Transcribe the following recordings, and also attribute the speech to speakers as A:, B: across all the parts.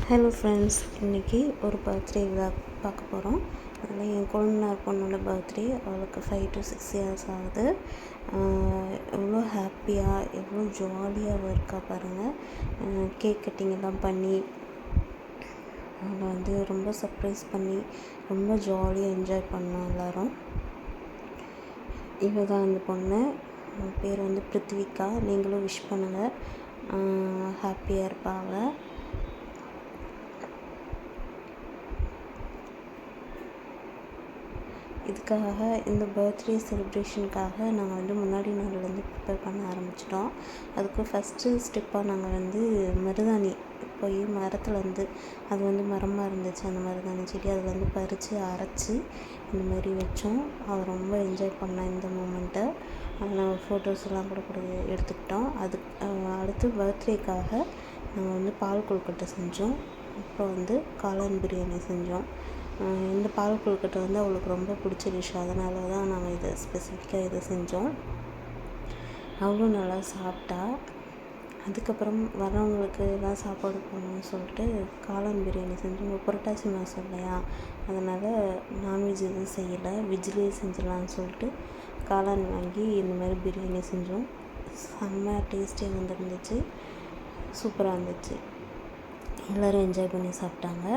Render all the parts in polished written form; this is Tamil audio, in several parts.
A: ஹலோ ஃப்ரெண்ட்ஸ், இன்றைக்கி ஒரு பர்த்டே விளாக் பார்க்க போகிறோம். அதில் என் கொழுந்தனார் பொண்ணோட பர்த்டே. அவளுக்கு 5 to 6 இயர்ஸ் ஆகுது. எவ்வளோ ஹாப்பியாக எவ்வளோ ஜாலியாக இருக்கா பாருங்கள். கேக் கட்டிங் எல்லாம் பண்ணி அவளை ரொம்ப சர்ப்ரைஸ் பண்ணி ரொம்ப ஜாலியாக என்ஜாய் பண்ணோம் எல்லோரும். இவ தான் அந்த பொண்ணு. பேர் பிருத்திவிகா. நீங்களும் விஷ் பண்ணுங்கள், ஹாப்பியாக இருப்பாங்க. இதுக்காக இந்த பர்த்டே செலிப்ரேஷனுக்காக நாங்கள் முன்னாடி நாள்லேருந்து ப்ரிப்பேர் பண்ண ஆரம்பிச்சிட்டோம். அதுக்கு ஃபஸ்ட்டு ஸ்டெப்பாக நாங்கள் மருதாணி போய் மரத்துலேருந்து அது மரமாக இருந்துச்சு. அந்த மருதாணி செடி அதில் பறித்து அரைச்சி இந்த மாதிரி வச்சோம். அவள் ரொம்ப என்ஜாய் பண்ணேன் இந்த மூமெண்ட்டை. நாங்கள் ஃபோட்டோஸ்லாம் கூட எடுத்துக்கிட்டோம். அடுத்து பர்த்டேக்காக நாங்கள் பால் கொழுக்கட்டை செஞ்சோம். அப்புறம் காளான் பிரியாணி செஞ்சோம். இந்த பால் கொழுக்கட்டை அவளுக்கு ரொம்ப பிடிச்ச டிஷ். அதனால தான் நாங்கள் ஸ்பெசிஃபிக்காக செஞ்சோம். அவளும் நல்லா சாப்பிட்டா. அதுக்கப்புறம் வரவங்களுக்கு எல்லாம் சாப்பாடு போடணும்னு சொல்லிட்டு காளான் பிரியாணி செஞ்சோம். புரட்டாசி மாதம் இல்லையா, அதனால் நான்வெஜ் எதுவும் செய்யலை, வெஜ்லேயே செஞ்சிடலான்னு சொல்லிட்டு காளான் வாங்கி இந்த மாதிரி பிரியாணி செஞ்சோம். செம்ம டேஸ்டியாக வந்துருந்துச்சு, சூப்பராக இருந்துச்சு. எல்லோரும் என்ஜாய் பண்ணி சாப்பிட்டாங்க.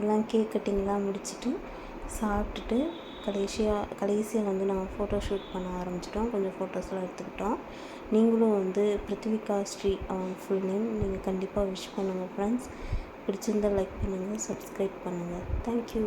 A: எல்லாம் கேக் கட்டிங்லாம் முடிச்சுட்டு சாப்பிட்டுட்டு கடைசியாக நாங்கள் ஃபோட்டோ ஷூட் பண்ண ஆரம்பிச்சிட்டோம். கொஞ்சம் ஃபோட்டோஸ்லாம் எடுத்துக்கிட்டோம். நீங்களும் பிருத்திவிகா ஸ்ரீ அவங்க ஃபுல் நேம் நீங்கள் கண்டிப்பாக விஷ் பண்ணுங்கள் ஃப்ரெண்ட்ஸ். பிடிச்சிருந்தால் லைக் பண்ணுங்கள், சப்ஸ்கிரைப் பண்ணுங்கள். தேங்க்யூ.